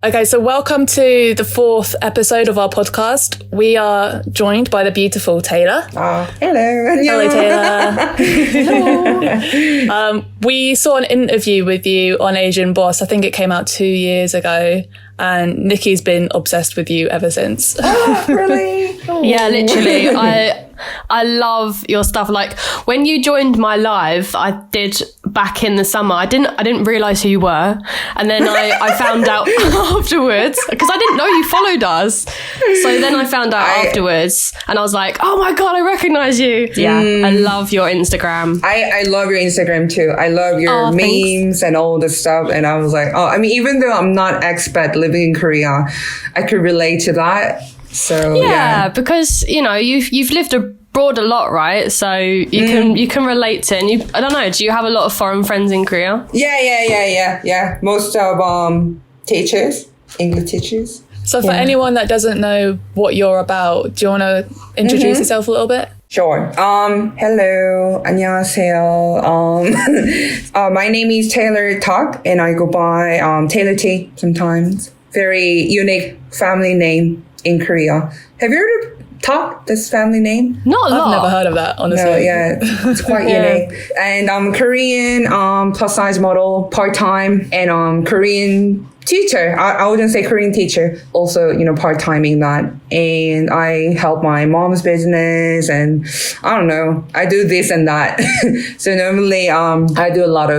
Okay, so welcome to the 4th episode of our podcast. We are joined by the beautiful Taylor. Hello. Hello, Taylor. Hello. We saw an interview with you on Asian Boss. I think it came out 2 years ago. And Nikki's been obsessed with you ever since. Oh, really? Oh. Yeah, literally. I love your stuff. Like when you joined my live, I did back in the summer. I didn't realise who you were, and then I found out afterwards because I didn't know you followed us. So then I found out afterwards, and I was like, "Oh my god, I recognise you!" Yeah, I love your Instagram. I love your Instagram too. I love your memes and all the stuff. And I was like, I mean, even though I'm not expat living in Korea, I could relate to that. So yeah, because you've lived abroad a lot, right? So you can relate to it. And I don't know, do you have a lot of foreign friends in Korea? Yeah. Most of teachers, English teachers. So for anyone that doesn't know what you're about, do you want to introduce yourself a little bit? Sure. Hello. 안녕하세요. My name is Taylor Tak, and I go by Taylor T sometimes. Very unique family name in Korea. Have you heard of Tak, this family name? Not a lot. I've never heard of that, honestly. No, yeah, it's quite unique. And I'm Korean, plus size model, part-time, and Korean teacher. I wouldn't say Korean teacher, also, part-timing that. And I help my mom's business, and I don't know, I do this and that. So normally, I do not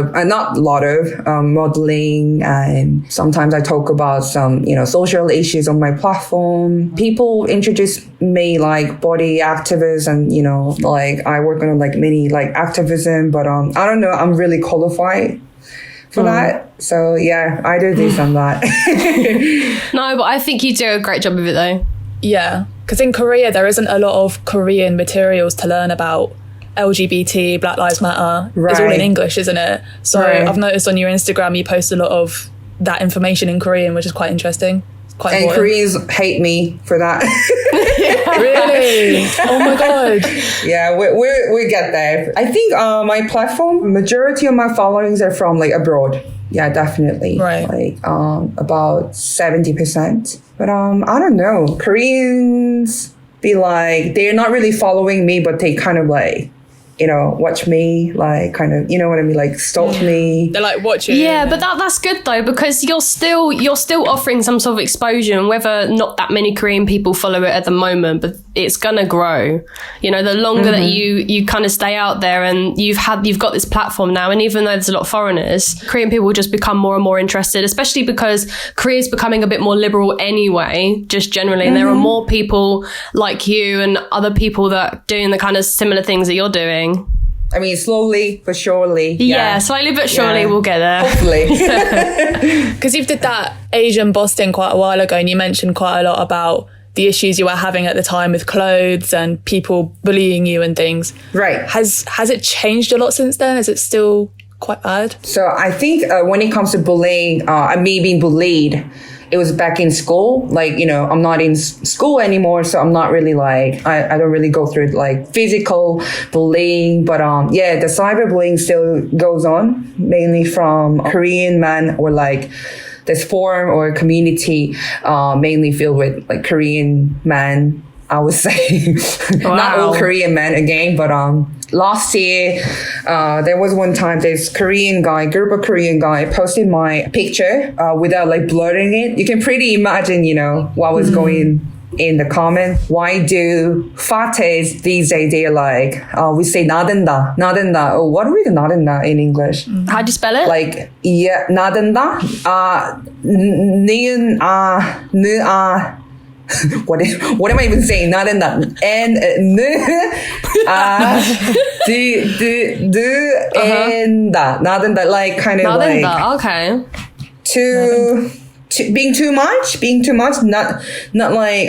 a lot of modeling, and sometimes I talk about some, social issues on my platform. People introduce me like body activists, and, like I work on like many like activism, but I don't know, I'm really qualified for that. So yeah, I do this and that. No, but I think you do a great job of it though. Yeah, because in Korea, there isn't a lot of Korean materials to learn about LGBT, Black Lives Matter. Right. It's all in English, isn't it? So I've noticed on your Instagram, you post a lot of that information in Korean, which is quite interesting. Quite and important. Koreans hate me for that. Really? Oh my god. Yeah, we get there. I think my platform, majority of my followings are from like abroad. Yeah, definitely. Right. Like about 70%. But I don't know. Koreans be like, they're not really following me, but they kind of like, watch me, like kind of, you know what I mean, like stalk me. They're like watching. Yeah, but that's good though, because you're still offering some sort of exposure, and whether not that many Korean people follow it at the moment, but it's gonna grow. The longer that you kind of stay out there, and you've got this platform now, and even though there's a lot of foreigners, Korean people will just become more and more interested, especially because Korea's becoming a bit more liberal anyway, just generally, and there are more people like you and other people that are doing the kind of similar things that you're doing. I mean, slowly but surely. Yeah, slowly but surely we'll get there. Hopefully. Because you did that Asian Boss thing quite a while ago, and you mentioned quite a lot about the issues you were having at the time with clothes and people bullying you and things. Right. Has it changed a lot since then? Is it still quite bad? So I think when it comes to bullying, me being bullied, it was back in school. Like, I'm not in school anymore, so I'm not really like, I don't really go through like physical bullying. But the cyberbullying still goes on, mainly from Korean men, or like this forum or community mainly filled with like Korean men, I would say. Wow. Not all Korean men again, but last year, there was one time this group of Korean guy posted my picture without like blurring it. You can pretty imagine, what was going in the comment. Why do fates these days, they're like, we say 나댄다. Oh, what are we 나댄다 in English? How do you spell it? Like, yeah, 나댄다. 니은, 느, what am I even saying? 나댄다. And 엔다. 나댄다. Like kind of 나댄다. like Okay. being too much, not like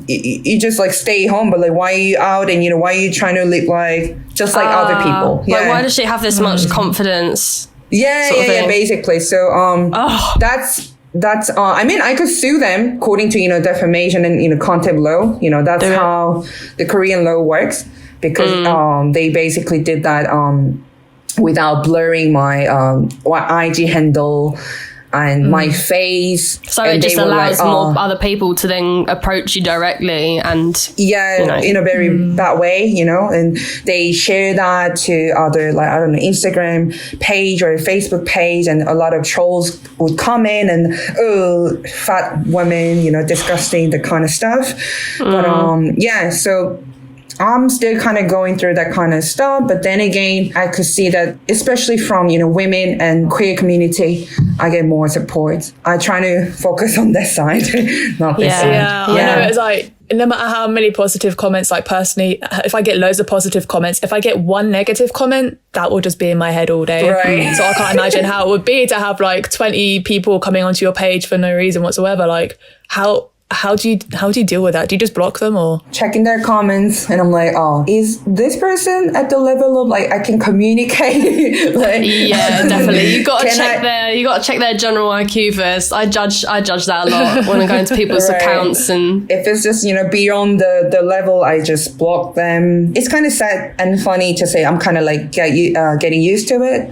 you just like stay home, but like why are you out, and why are you trying to live like just like other people? Like why does she have this much confidence? Yeah, basically. So that's I mean, I could sue them according to defamation and contempt law. That's how the Korean law works, because they basically did that without blurring my IG handle. and my face. So and it just they were allows like, more other people to then approach you directly and in a very bad way, and they share that to other, like, I don't know, Instagram page or Facebook page, and a lot of trolls would come in and, oh, fat women, disgusting, the kind of stuff. But so I'm still kind of going through that kind of stuff. But then again, I could see that, especially from, women and queer community, I get more support. I try to focus on that side, not this side. Yeah, I know. It's like, no matter how many positive comments, like personally, if I get loads of positive comments, if I get one negative comment, that will just be in my head all day. Right. So I can't imagine how it would be to have like 20 people coming onto your page for no reason whatsoever. Like, how do you deal with that? Do you just block them or? Checking their comments, and I'm like, oh, is this person at the level of, like, I can communicate? Like, yeah, definitely. You got to check their general IQ first. I judge that a lot when I go into people's accounts, and if it's just beyond the level, I just block them. It's kind of sad and funny to say. I'm kind of like getting used to it.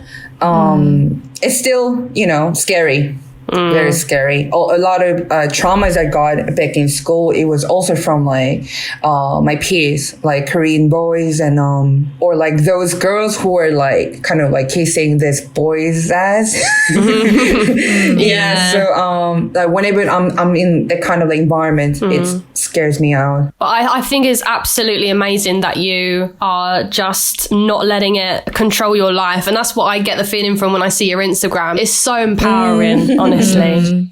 It's still scary. Very scary. A lot of traumas I got back in school, it was also from like my peers, like Korean boys, and or like those girls who were like kind of like kissing this boy's ass. Yeah. So like whenever I'm in that kind of like environment, it scares me out. But I think it's absolutely amazing that you are just not letting it control your life, and that's what I get the feeling from when I see your Instagram. It's so empowering, honestly.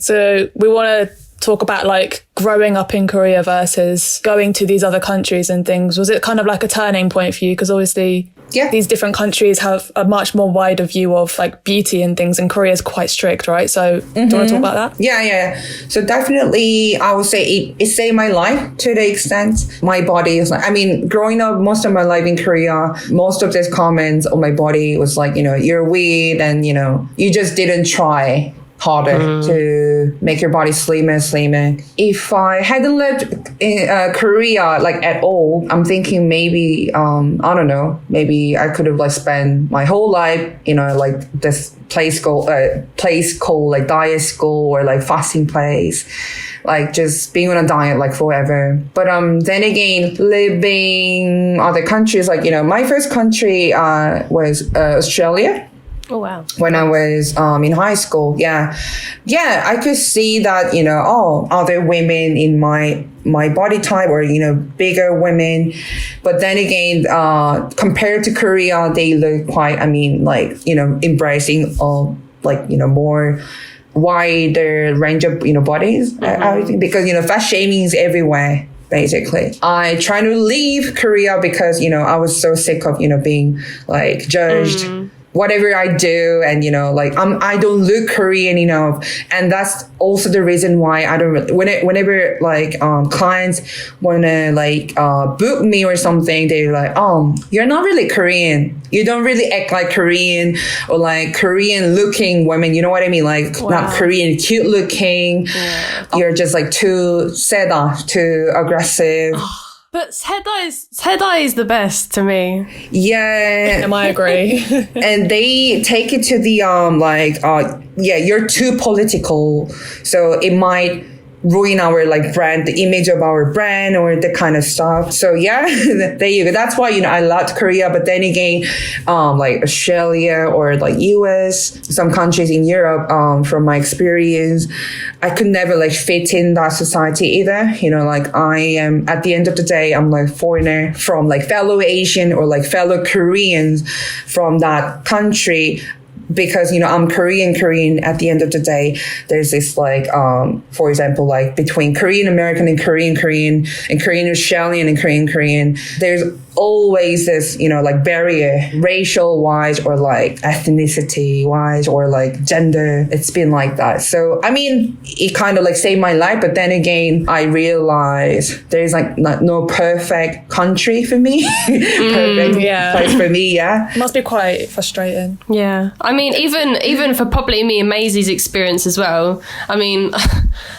So we want to talk about like growing up in Korea versus going to these other countries and things. Was it kind of like a turning point for you? Because obviously these different countries have a much more wider view of like beauty and things, and Korea is quite strict, right? So do you want to talk about that? Yeah. So definitely I would say it saved my life to the extent my body is like, I mean, growing up most of my life in Korea, most of these comments on my body was like, you're weird, and you just didn't try harder to make your body slimmer. If I hadn't lived in Korea like at all, I'm thinking maybe I don't know, maybe I could have like spent my whole life like this place called like diet school or like fasting place, like just being on a diet like forever. But then again, living other countries, like my first country was Australia. Oh, wow. When I was in high school. Yeah, I could see that, other women in my body type or, bigger women. But then again, compared to Korea, they look quite, embracing more wider range of, bodies, I think, because, fat shaming is everywhere. Basically, I try to leave Korea because, I was so sick of, being like judged. Whatever I do, and I don't look Korean enough, and that's also the reason why I don't. Whenever like clients wanna like book me or something, they're like, "Oh, you're not really Korean. You don't really act like Korean or like Korean looking women." You know what I mean? Like not Korean cute looking. Yeah. You're just like too seda, too aggressive. But Sedai is the best to me. Yeah. I agree. And they take it to the you're too political, so it might ruin our like brand, the image of our brand or the kind of stuff. So there you go. That's why I loved Korea. But then again, like Australia or like US, some countries in Europe, from my experience, I could never like fit in that society either. Like I am, at the end of the day, I'm like foreigner from like fellow Asian or like fellow Koreans from that country. Because, I'm Korean at the end of the day. There's this like, for example, like between Korean American and Korean and Korean Australian and Korean, there's always this, like barrier, racial wise or like ethnicity wise or like gender. It's been like that. So, I mean, it kind of like saved my life. But then again, I realized there's like no perfect country for me. Perfect place for me. Yeah. It must be quite frustrating. Yeah. I mean, even for probably me and Maisie's experience as well. I mean,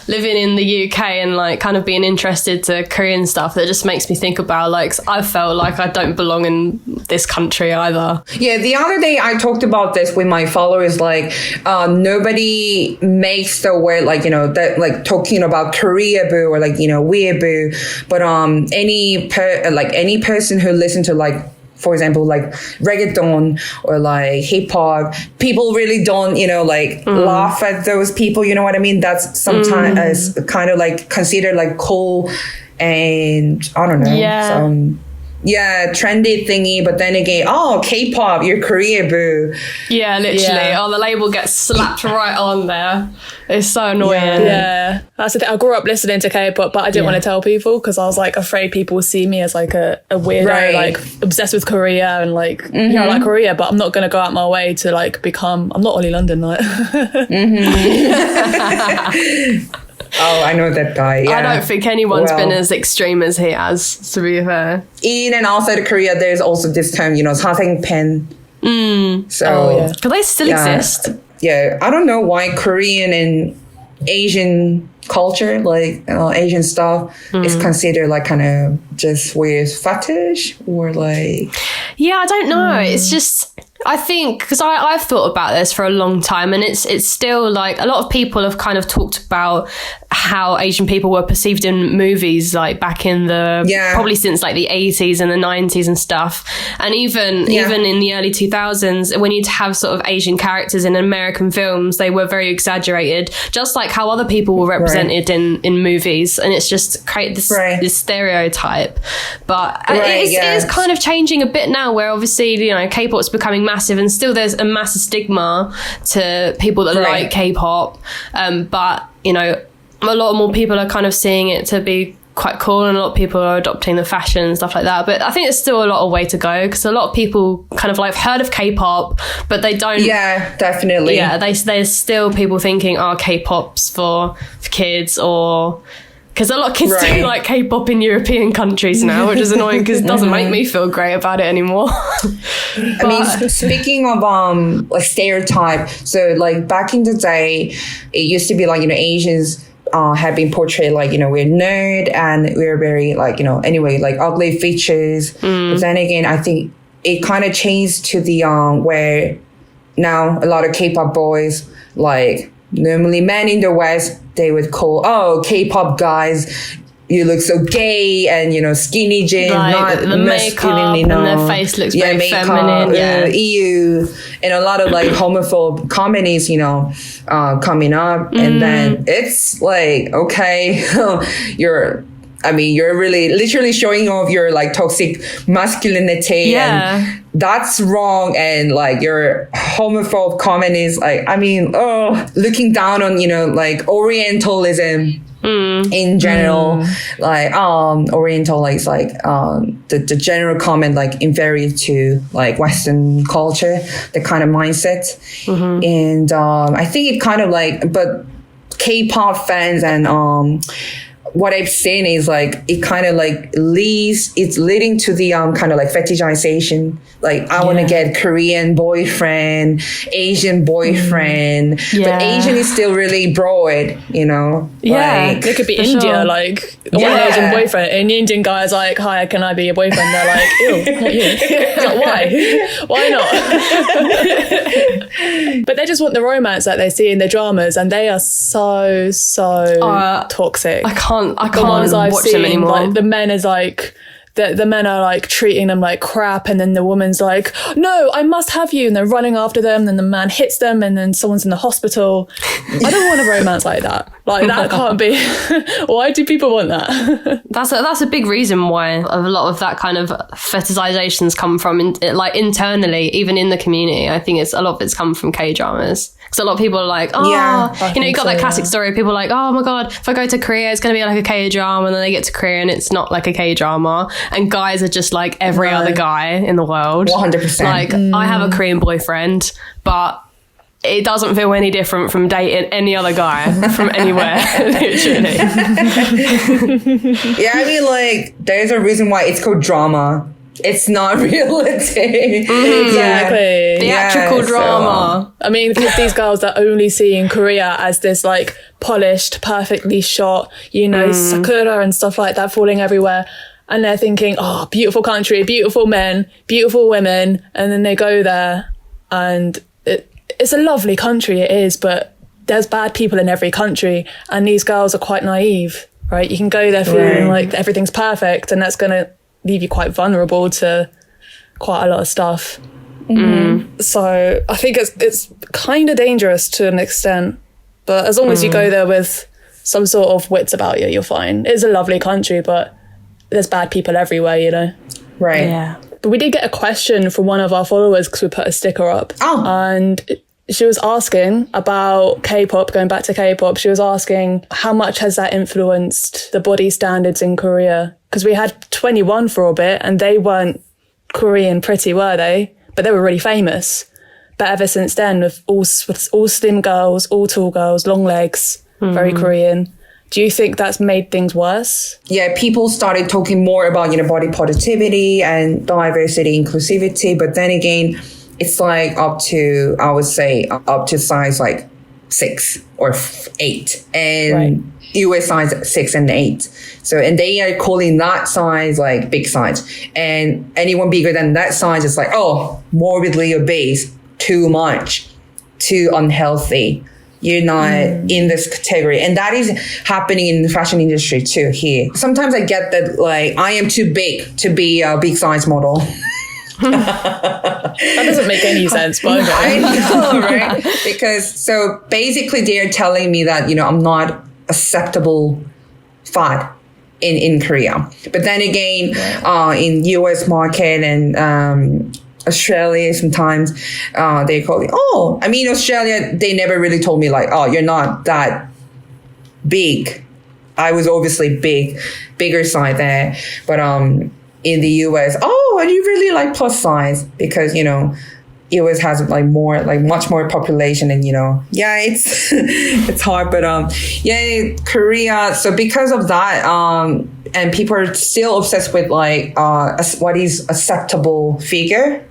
living in the UK and like kind of being interested to Korean stuff, that just makes me think about like, I felt like like I don't belong in this country either. Yeah, the other day I talked about this with my followers, like nobody makes the word like, you know, that like talking about Koreaboo or like, you know, weeaboo, but any person who listen to like, for example, like reggaeton or like hip hop, people really don't, you know, like laugh at those people. You know what I mean? That's sometimes as kind of like considered like cool and I don't know. Trendy thingy. But then again, K-pop, you're Koreaboo. Yeah, literally. Yeah. Oh, the label gets slapped right on there. It's so annoying. Yeah. That's the thing. I grew up listening to K-pop, but I didn't want to tell people because I was like afraid people would see me as like a weirdo, like obsessed with Korea and like, you know, I like Korea, but I'm not going to go out my way to like become, I'm not Ollie London, like. Oh, I know that guy. Yeah. I don't think anyone's been as extreme as he has, to be fair. In and outside of Korea, there's also this term, you know, 사생팬. So, Could they still exist? Yeah, I don't know why Korean and Asian culture, like Asian stuff, is considered like kind of just weird fetish or like. Yeah, I don't know. It's just, I think, because I've thought about this for a long time, and it's still like a lot of people have kind of talked about how Asian people were perceived in movies, like back in the probably since like the 80s and the 90s and stuff, and even in the early 2000s, when you'd have sort of Asian characters in American films, they were very exaggerated, just like how other people were represented in movies, and it's just create this stereotype. But it is kind of changing a bit now, where obviously, you know, K-pop's becoming massive, and still there's a massive stigma to people that like K-pop, but you know, a lot more people are kind of seeing it to be quite cool, and a lot of people are adopting the fashion and stuff like that. But I think there's still a lot of way to go, because a lot of people kind of like heard of K-pop, but they don't. Yeah, definitely. Yeah, there's still people thinking, K-pop's for kids, or because a lot of kids do like K-pop in European countries now, which is annoying because it doesn't make me feel great about it anymore. I mean, speaking of like stereotype, so like back in the day, it used to be like, you know, Asians have been portrayed like, you know, we're nerd and we're very like, you know, anyway, like ugly features. But then again, I think it kind of changed to the where now a lot of K-pop boys, like normally men in the West, they would call, K-pop guys, you look so gay and, you know, skinny jeans, like, not the makeup and their face looks very feminine. EU, and a lot of like homophobe comedies, you know, coming up. And then it's like, okay, you're really literally showing off your like toxic masculinity, and that's wrong. And like your homophobe comedies, like, I mean, looking down on, you know, like Orientalism in general, like Oriental is like the general comment, like inferior to like Western culture, the kind of mindset. And I think it kind of like, but K-pop fans and what I've seen is like it kind of like it's leading to the kind of like fetishization. Like I want to get Korean boyfriend, Asian boyfriend, but Asian is still really broad, you know. Yeah, like, it could be India. sure. Like I want an Asian boyfriend, and the Indian guy is like, "Hi, can I be your boyfriend?" They're like, "Ew, not you." It's like, why not? But they just want the romance that they see in the dramas, and they are so toxic. I can't I've watch seen, them anymore. like, the men is like, the men are like treating them like crap, and then the woman's like, "No, I must have you," and they're running after them, and then the man hits them, and then someone's in the hospital. I don't want a romance like that. Like that can't be. Why do people want that? That's a big reason why a lot of that kind of fetishizations come from like internally, even in the community. I think a lot of it's come from K-dramas. Because a lot of people are like, you know, you got that classic story. People are like, oh my God, if I go to Korea, it's going to be like a K-drama. And then they get to Korea and it's not like a K-drama. And guys are just like every other guy in the world. 100%. Like, I have a Korean boyfriend, but it doesn't feel any different from dating any other guy from anywhere, literally. Yeah, I mean, like, there's a reason why it's called drama. It's not reality. Exactly. Theatrical drama. So, I mean, because these girls are only seeing Korea as this like polished, perfectly shot, you know, sakura and stuff like that falling everywhere. and they're thinking, oh, beautiful country, beautiful men, beautiful women. And then they go there and it's a lovely country, it is, but there's bad people in every country. And these girls are quite naive, right? You can go there feeling like everything's perfect, and that's going to leave you quite vulnerable to quite a lot of stuff. Mm-hmm. So I think it's kind of dangerous to an extent, but as long as you go there with some sort of wits about you, you're fine. It's a lovely country, but there's bad people everywhere, you know? Right. Yeah. But we did get a question from one of our followers because we put a sticker up. Oh. And she was asking about K-pop, going back to K-pop. She was asking how much has that influenced the body standards in Korea? Because we had 21 for a bit and they weren't Korean pretty, were they? But they were really famous. But ever since then, with all slim girls, all tall girls, long legs, very Korean. Do you think that's made things worse? Yeah, people started talking more about, body positivity and diversity, inclusivity. But then again, it's like up to size like 6 or 8. And US size 6 and 8. So, and they are calling that size like big size. And anyone bigger than that size is like, oh, morbidly obese, too much, too unhealthy. You're not in this category. And that is happening in the fashion industry too here. Sometimes I get that like I am too big to be a big size model. That doesn't make any sense, but okay. I know, right? Because so basically they're telling me that, I'm not acceptable fat in Korea. But then again, in US market and Australia, sometimes they call it, Australia, they never really told me like, oh, you're not that big. I was obviously bigger side there. But in the US, are you really like plus size? Because, US has like more, like much more population and, it's it's hard. But Korea. So because of that, and people are still obsessed with like what is acceptable figure.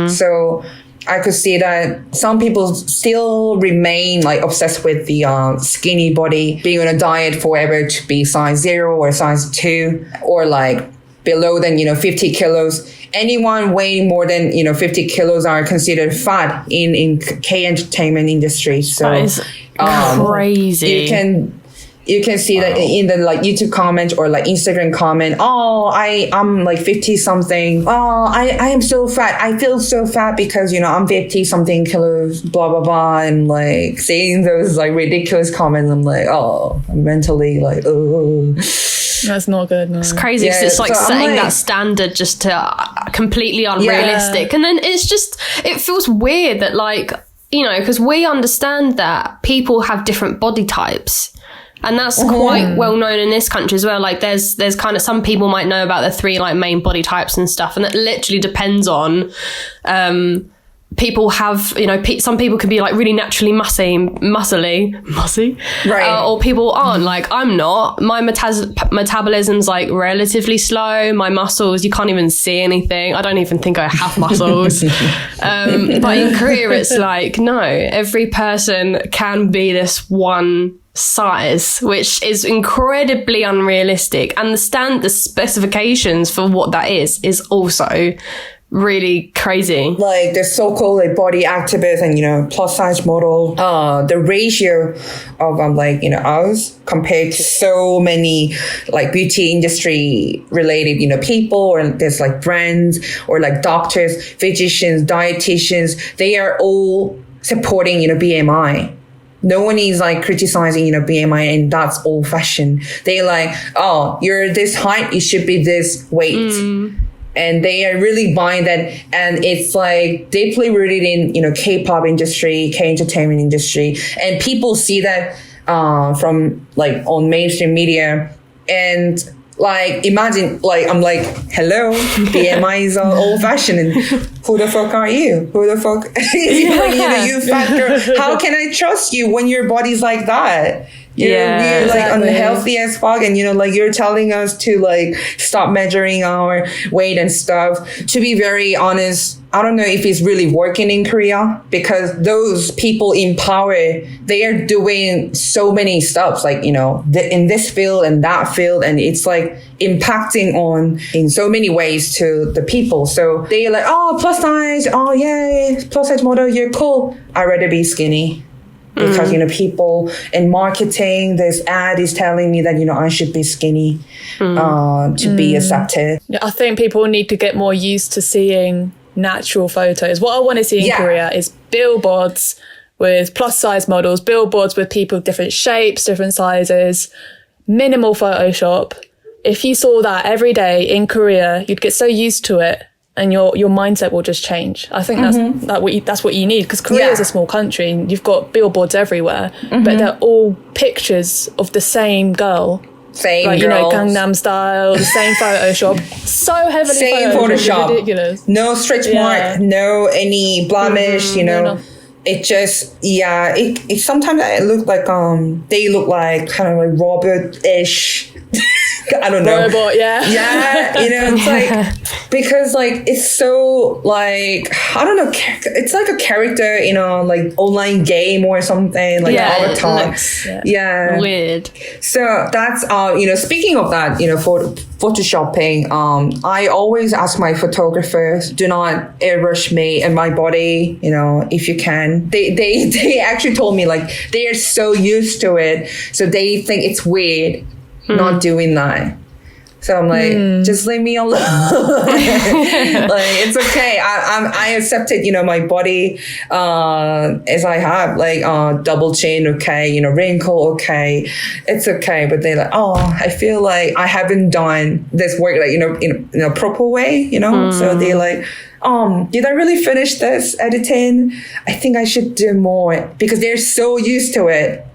So I could see that some people still remain like obsessed with the skinny body, being on a diet forever to be size 0 or size 2 or like below than 50 kilos. Anyone weighing more than 50 kilos are considered fat in K entertainment industry. So that is crazy. You can see that in the like YouTube comment or like Instagram comment. Oh, I'm like 50 something. Oh, I am so fat. I feel so fat because I'm 50 something kilos. Blah blah blah, and like saying those like ridiculous comments. I'm like, oh, I'm mentally like, oh. That's not good. No. It's crazy. Yeah, it's like setting that standard just to completely unrealistic. And then it feels weird that like, because we understand that people have different body types. And that's quite well known in this country as well. Like there's kind of, some people might know about the 3 like main body types and stuff. And that literally depends on, people have, some people can be like really naturally muscly, right? Or people aren't. Like I'm not. My metabolism's like relatively slow. My muscles, you can't even see anything. I don't even think I have muscles. But in Korea, it's like no. Every person can be this one size, which is incredibly unrealistic. And the specifications for what that is also really crazy. Like the so-called like body activist and plus size model, the ratio of us compared to so many like beauty industry related people, or there's like brands or like doctors, physicians, dietitians, they are all supporting BMI. No one is like criticizing, BMI, and that's old fashioned. They like, oh, you're this height, you should be this weight. And they are really buying that. And it's like deeply rooted in, K-pop industry, K-entertainment industry. And people see that from like on mainstream media. And like, imagine, like, I'm like, hello, BMI is old fashioned. And who the fuck are you? Who the fuck is you fat girl? How can I trust you when your body's like that? You're like unhealthy as fuck, and like you're telling us to like stop measuring our weight and stuff. To be very honest, I don't know if it's really working in Korea, because those people in power, they are doing so many stuff, like, in this field and that field, and it's like impacting on in so many ways to the people. So they're like, oh, plus size, oh yeah, plus size model, you're cool. I'd rather be skinny. Because, people in marketing, this ad is telling me that, I should be skinny to be accepted. I think people need to get more used to seeing natural photos. What I want to see in Korea is billboards with plus size models, billboards with people of different shapes, different sizes, minimal Photoshop. If you saw that every day in Korea, you'd get so used to it. And your mindset will just change. I think that's what you need, because Korea is a small country and you've got billboards everywhere, but they're all pictures of the same girl. Same like, girls. Gangnam Style, the same Photoshop. So heavily same Photoshop. Ridiculous. No stretch mark, no any blemish, No. It just, it sometimes it look like, they look like kind of like Robert-ish. I don't know. Robot, yeah. Yeah, it's like, because like, it's so like, I don't know, it's like a character in a like online game or something, like avatar. Weird. So that's, speaking of that, for photoshopping, I always ask my photographers, do not airbrush me and my body, if you can. They actually told me like, they are so used to it. So they think it's weird not doing that. So I'm like, just leave me alone. Like, it's okay. I accepted, my body as I have, like double chin, okay, wrinkle, okay, it's okay. But they're like, oh, I feel like I haven't done this work, like, in a proper way, So they're like, did I really finish this editing? I think I should do more, because they're so used to it.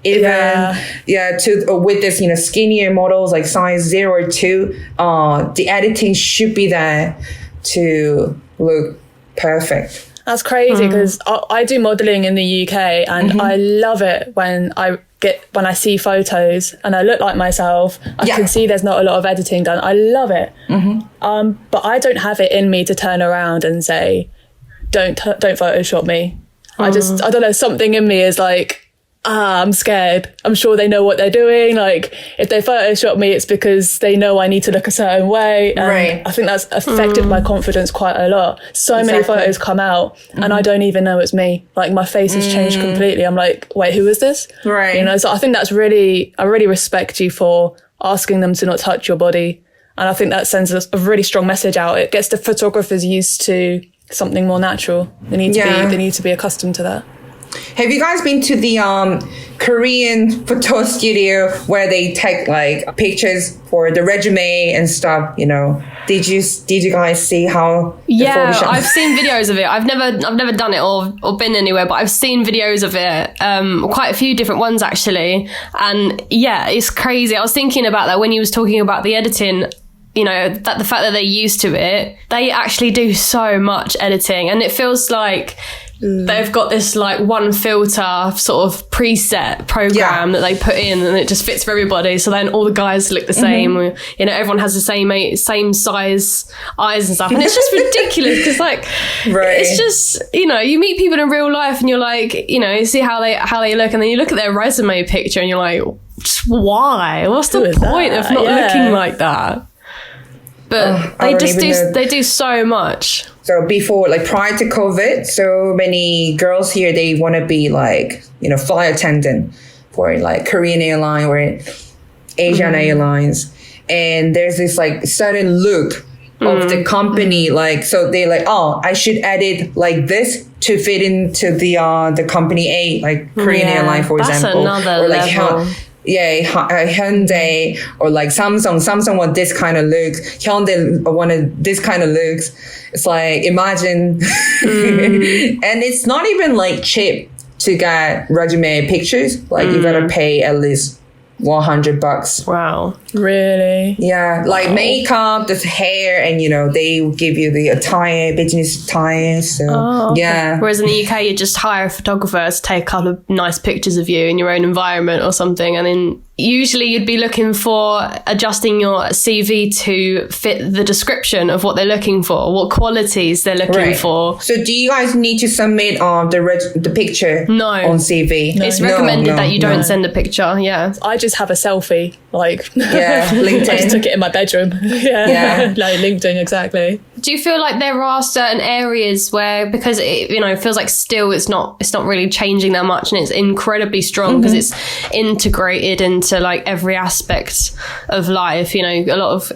Even with this skinnier models like size 0 or 2, the editing should be there to look perfect. That's crazy, because I do modeling in the UK, and I love it when I see photos and I look like myself. I can see there's not a lot of editing done. I love it. But I don't have it in me to turn around and say, don't Photoshop me. I don't know, something in me is like, I'm scared. I'm sure they know what they're doing. Like, if they Photoshop me, it's because they know I need to look a certain way. And right. I think that's affected my confidence quite a lot. So many photos come out and I don't even know it's me. Like, my face has changed completely. I'm like, wait, who is this? Right. So I think I really respect you for asking them to not touch your body. And I think that sends a really strong message out. It gets the photographers used to something more natural. They need to be accustomed to that. Have you guys been to the Korean photo studio where they take like pictures for the resume and stuff? Did you guys see how? Yeah, I've seen videos of it. I've never done it or been anywhere, but I've seen videos of it. Quite a few different ones actually, and yeah, it's crazy. I was thinking about that when you was talking about the editing. That the fact that they're used to it, they actually do so much editing, and it feels like they've got this like one filter sort of preset program that they put in, and it just fits for everybody. So then all the guys look the same. Everyone has the same size eyes and stuff, and it's just ridiculous because it's just you meet people in real life and you're like see how they look, and then you look at their resume picture and you're like, why? What's the point of not looking like that? But they do so much. So before, like prior to COVID, so many girls here, they want to be like, flight attendant for like Korean airline or Asian Airlines. And there's this like certain look of the company. Like, so they're like, oh, I should edit like this to fit into the company A, like Korean airline, for example. That's another level. Hyundai or like Samsung want this kind of looks. Hyundai wanted this kind of looks. It's like, imagine. And it's not even like cheap to get resume pictures. Like you gotta pay at least $100. Wow. Really? Yeah, like makeup, the hair, and they will give you the attire, business attire. So yeah. Whereas in the UK, you just hire a photographer to take a couple of nice pictures of you in your own environment or something, and then usually you'd be looking for adjusting your CV to fit the description of what they're looking for, what qualities they're looking for. So do you guys need to submit the picture on CV? No. It's recommended that you don't send a picture. Yeah. I just have a selfie, like LinkedIn. I just took it in my bedroom. yeah. Like LinkedIn, exactly. Do you feel like there are certain areas where, because it feels like still it's not really changing that much, and it's incredibly strong because it's integrated into like every aspect of life. A lot of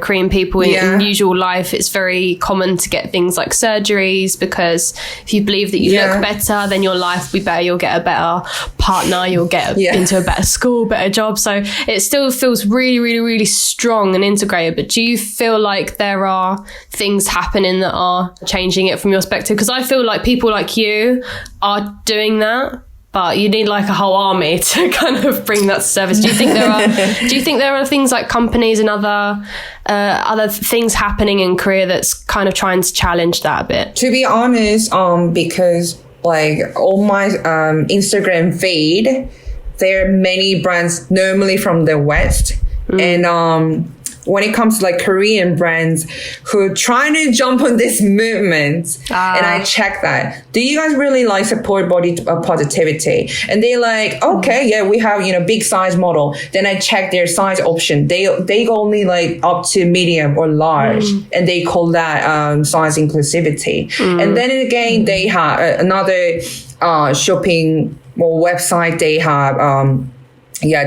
Korean people in usual life, it's very common to get things like surgeries, because if you believe that you look better, then your life will be better, you'll get a better partner, you'll get into a better school, better job. So it still feels really, really, really strong and integrated. But do you feel like there are things happening that are changing it from your perspective? Because I feel like people like you are doing that, but you need like a whole army to kind of bring that to service. Do you think there are things like companies and other things happening in Korea that's kind of trying to challenge that a bit? To be honest, because like on my Instagram feed, there are many brands normally from the West, and when it comes to like Korean brands who are trying to jump on this movement, and I check that. Do you guys really like support body positivity? And they're like, okay, yeah, we have, big size model. Then I check their size option. They go only like up to medium or large, and they call that size inclusivity. And then again, they have another shopping or website. They have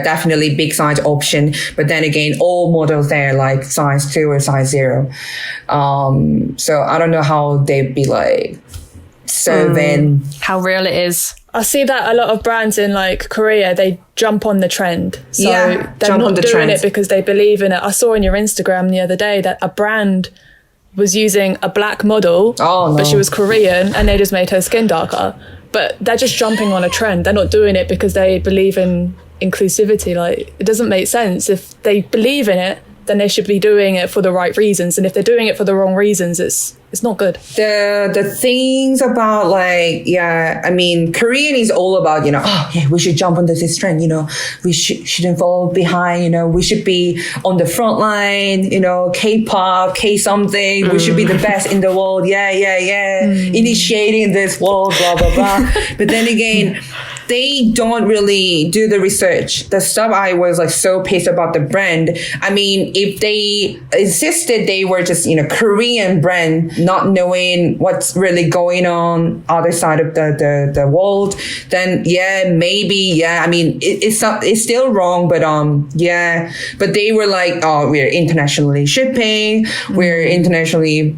definitely big size option. But then again, all models there like size 2 or size 0. So I don't know how they'd be like serving. How real it is. I see that a lot of brands in like Korea, they jump on the trend. So they're not doing it because they believe in it. I saw on your Instagram the other day that a brand was using a black model, but she was Korean, and they just made her skin darker. But they're just jumping on a trend. They're not doing it because they believe in inclusivity. Like, it doesn't make sense. If they believe in it, then they should be doing it for the right reasons. And if they're doing it for the wrong reasons, it's not good. The things about like, Korean is all about, we should jump onto this trend, we shouldn't fall behind, we should be on the front line, K-pop, K-something, we should be the best in the world. Initiating this world, blah, blah, blah. But then again, they don't really do the research. The stuff I was like so pissed about the brand. I mean, if they insisted they were just, Korean brand, not knowing what's really going on other side of the world, then maybe. I mean, it's still wrong, but but they were like, oh, we're internationally shipping, we're internationally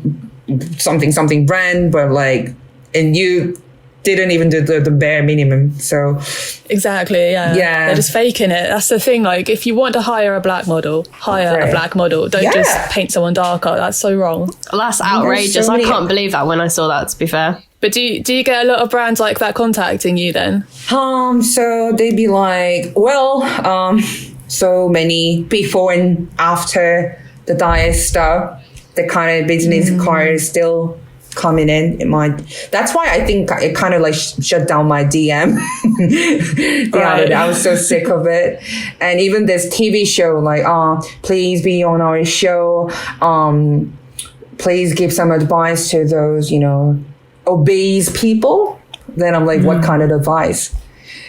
something brand, but like, and you didn't even do the bare minimum. So exactly, they're just faking it. That's the thing. Like, if you want to hire a black model, hire a black model. Don't just paint someone darker. That's so wrong. Well, that's outrageous. So I can't believe that when I saw that, to be fair. But do you get a lot of brands like that contacting you then? So they'd be like, so many before and after the diet stuff, the kind of business cards still coming in. That's why I think it kind of like shut down my DM. I was so sick of it. And even this TV show, like, please be on our show. Please give some advice to those, obese people. Then I'm like, what kind of advice?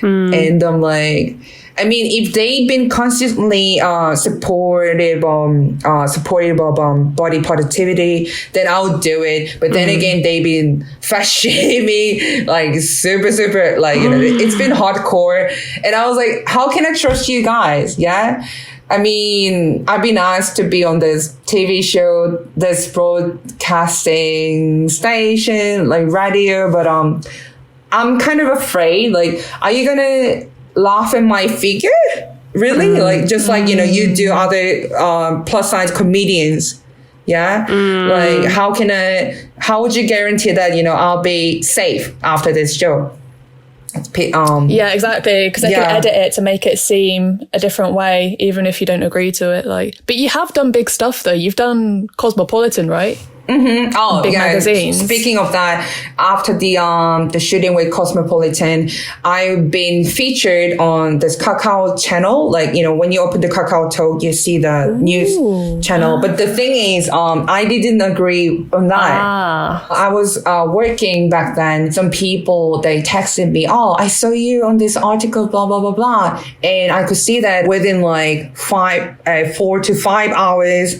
And I'm like, I mean, if they've been consistently supportive of body positivity, then I'll do it. But then again, they've been fat shaming, like super, like, it's been hardcore. And I was like, how can I trust you guys? Yeah. I mean, I've been asked to be on this TV show, this broadcasting station, like radio, but I'm kind of afraid. Like, are you gonna laugh at my figure? Really? Like, just like, you do other plus size comedians. Yeah. Like, how would you guarantee that, I'll be safe after this show? Yeah, exactly. Because they can edit it to make it seem a different way, even if you don't agree to it. Like, but you have done big stuff though. You've done Cosmopolitan, right? Mm-hmm. Oh, big magazines. Speaking of that, after the shooting with Cosmopolitan, I've been featured on this Kakao channel. Like, you know, when you open the Kakao Talk, you see the news channel. But the thing is, I didn't agree on that. I was working back then. Some people, they texted me, oh, I saw you on this article, blah, blah, blah, blah. And I could see that within like 4 to 5 hours,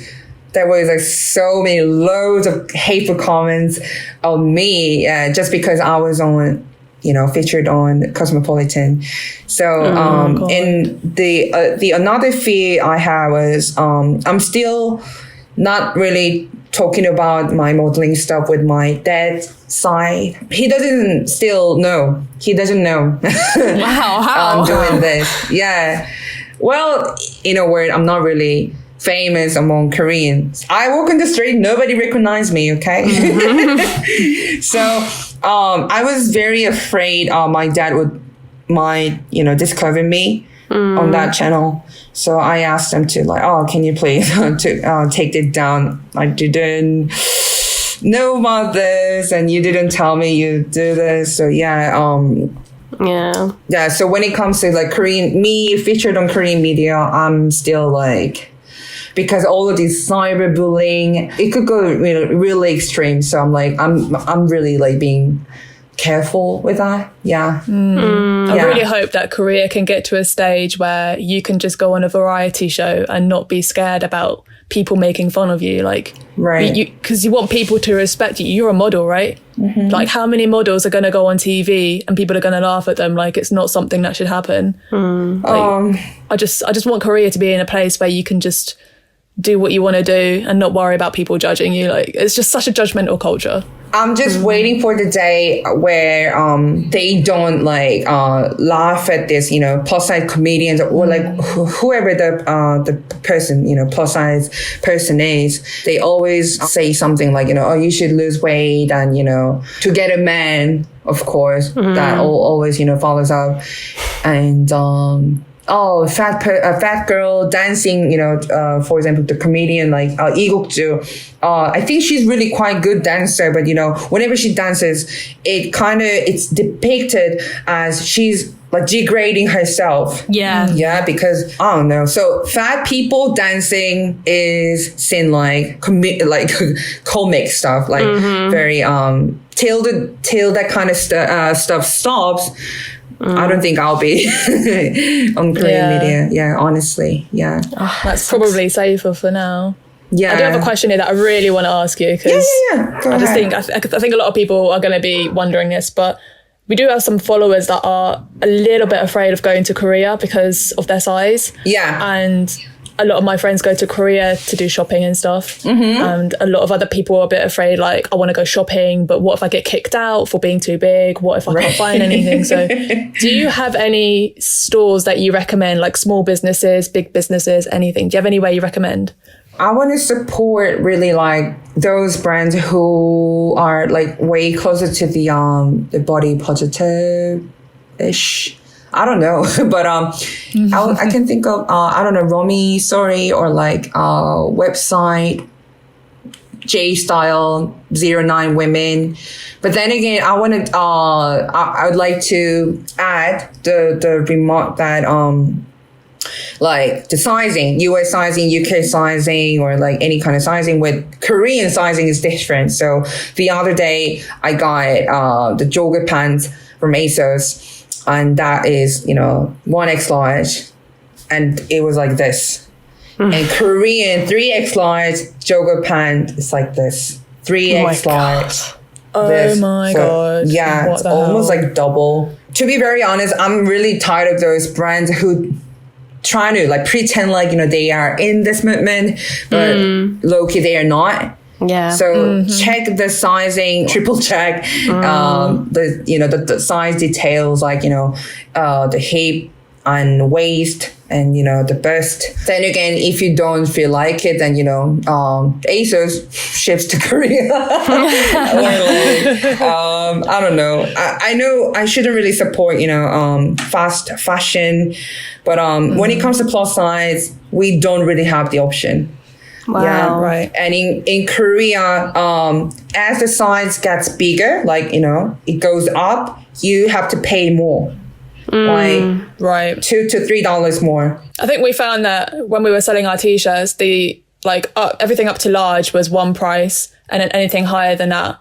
there was like so many loads of hateful comments on me just because I was on, you know, featured on Cosmopolitan. So, and the another fear I had was I'm still not really talking about my modeling stuff with my dad's side. He doesn't know. He doesn't know. Wow, how? I'm doing this. Yeah. Well, in a word, I'm not really famous among Koreans. I walk on the street, nobody recognized me, okay? So I was very afraid my dad would mind, you know, discovering me on that channel. So I asked him to like, oh, can you please take it down? I didn't know about this and you didn't tell me you do this. So yeah. So when it comes to like me featured on Korean media, I'm still like, because all of these cyberbullying, it could go really extreme. So I'm like, I'm really like being careful with that. Yeah. I really hope that Korea can get to a stage where you can just go on a variety show and not be scared about people making fun of you. Like, right. Because you want people to respect you. You're a model, right? Mm-hmm. Like, how many models are going to go on TV and people are going to laugh at them? Like, it's not something that should happen. Like, I just want Korea to be in a place where you can just do what you want to do and not worry about people judging you. Like, it's just such a judgmental culture. I'm just waiting for the day where they don't like laugh at this, you know, plus size comedians or like whoever the person, you know, plus size person is. They always say something like, you know, oh, you should lose weight and, you know, to get a man, of course, that always, you know, follows up. And a fat girl dancing, you know, for example, the comedian like Waegukins. I think she's really quite good dancer, but you know, whenever she dances, it's depicted as she's like degrading herself. Yeah, because I don't know. So fat people dancing is seen like comic stuff, like very till that kind of stuff stops. I don't think I'll be on Korean media. Yeah, honestly. Yeah. That's probably safer for now. Yeah. I do have a question here that I really want to ask you because I think a lot of people are going to be wondering this, but we do have some followers that are a little bit afraid of going to Korea because of their size. Yeah. And a lot of my friends go to Korea to do shopping and stuff. And a lot of other people are a bit afraid, like, I want to go shopping, but what if I get kicked out for being too big? What if I can't find anything? So do you have any stores that you recommend, like small businesses, big businesses, anything? Do you have any way you recommend? I want to support really like those brands who are like way closer to the body positive-ish. I don't know, but I can think of I don't know, Romy, sorry, or like website J-Style09 Women. But then again, I would like to add the remark that like the sizing, US sizing, UK sizing, or like any kind of sizing with Korean sizing is different. So the other day I got the jogger pants from ASOS. And that is, you know, 1X large. And it was like this. And Korean 3X large jogger pant is like this. 3X large. Oh my God. Yeah, it's almost like double. To be very honest, I'm really tired of those brands who trying to like pretend like, you know, they are in this movement, but low-key they are not. Yeah. So check the sizing, triple check, the size details, like, you know, the hip and waist and, the best. Then again, if you don't feel like it, then, ASOS ships to Korea. I don't know. I know I shouldn't really support, fast fashion. But when it comes to plus size, we don't really have the option. Wow. Yeah, right. And in Korea, as the size gets bigger, like, it goes up, you have to pay more. Like right, $2 to $3 more. I think we found that when we were selling our t-shirts, everything up to large was one price, and then anything higher than that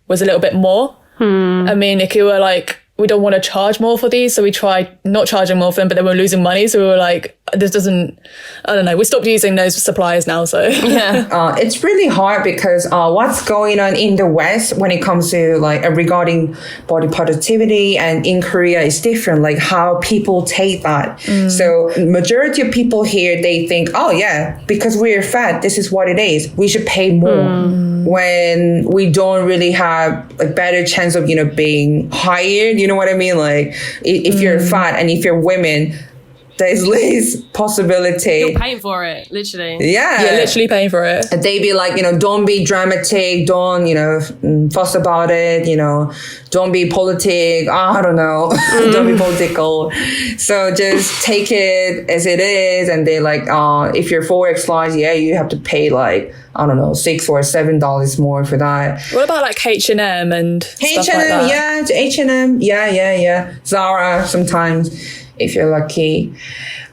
was a little bit more. I mean, if you were like, we don't want to charge more for these, so we tried not charging more for them, but then we're losing money, so we were like, this doesn't, I don't know, we stopped using those suppliers now, so. Yeah. It's really hard because what's going on in the West when it comes to like regarding body positivity and in Korea is different, like how people take that. So majority of people here, they think, oh yeah, because we're fat, this is what it is, we should pay more. When we don't really have a better chance of, being hired, you know what I mean? Like if you're fat and if you're women, there's less possibility. You're paying for it, literally. Yeah. You're literally paying for it. They be like, don't be dramatic, don't, fuss about it, don't be politic, I don't know, don't be political. So just take it as it is. And they like, if you're 4X large, yeah, you have to pay like, I don't know, $6 or $7 more for that. What about like H&M and H&M, stuff like that? yeah, H&M, yeah. Zara sometimes, if you're lucky.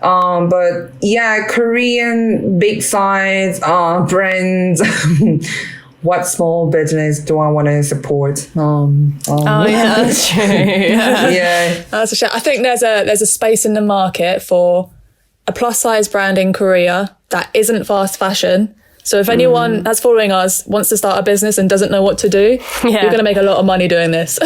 But yeah, Korean big size brands. What small business do I want to support? Oh yeah, that's true. Yeah, That's a shame. I think there's a space in the market for a plus size brand in Korea that isn't fast fashion. So if anyone that's following us wants to start a business and doesn't know what to do, you're going to make a lot of money doing this.